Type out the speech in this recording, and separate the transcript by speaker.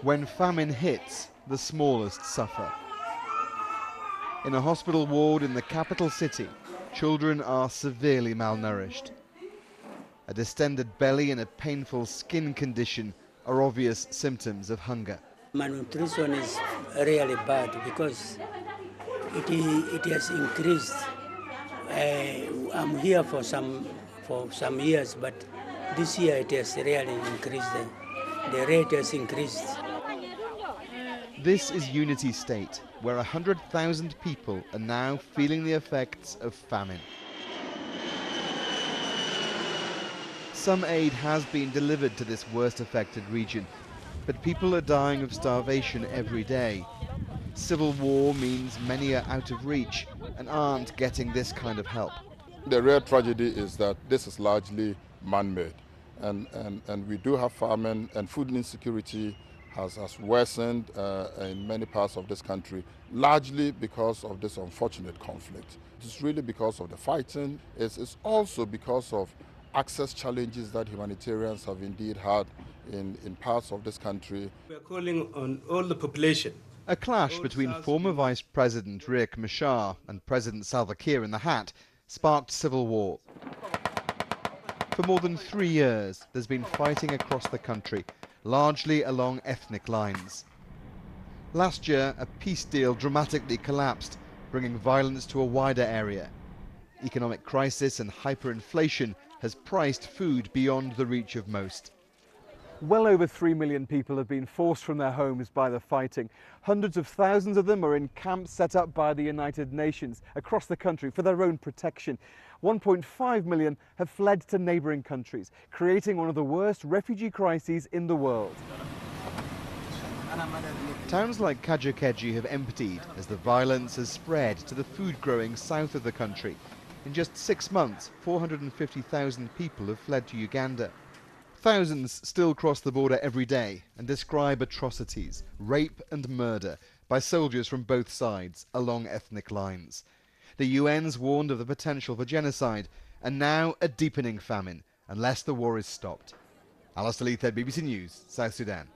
Speaker 1: When famine hits, the smallest suffer. In a hospital ward in the capital city, children are severely malnourished. A distended belly and a painful skin condition are obvious symptoms of hunger.
Speaker 2: Malnutrition is really bad because it has increased. I'm here for some years, but this year it has really increased. The rate has increased.
Speaker 1: This is Unity State, where 100,000 people are now feeling the effects of famine. Some aid has been delivered to this worst affected region, but people are dying of starvation every day. Civil war means many are out of reach and aren't getting this kind of help.
Speaker 3: The real tragedy is that this is largely man-made, and we do have famine, and food insecurity has worsened in many parts of this country, largely because of this unfortunate conflict. It's really because of the fighting. It's also because of access challenges that humanitarians have indeed had in parts of this country.
Speaker 4: We are calling on all the population.
Speaker 1: A clash between former Vice President Riek Machar and President Salva Kiir in the hat sparked civil war. For more than 3 years, there's been fighting across the country, largely along ethnic lines. Last year, a peace deal dramatically collapsed, bringing violence to a wider area. Economic crisis and hyperinflation has priced food beyond the reach of most. Well over 3 million people have been forced from their homes by the fighting. Hundreds of thousands of them are in camps set up by the United Nations across the country for their own protection. 1.5 million have fled to neighbouring countries, creating one of the worst refugee crises in the world. Towns like Kajakeji have emptied as the violence has spread to the food-growing south of the country. In just 6 months, 450,000 people have fled to Uganda. Thousands still cross the border every day and describe atrocities, rape and murder by soldiers from both sides along ethnic lines. The UN's warned of the potential for genocide and now a deepening famine unless the war is stopped. Alistair Leith, BBC News, South Sudan.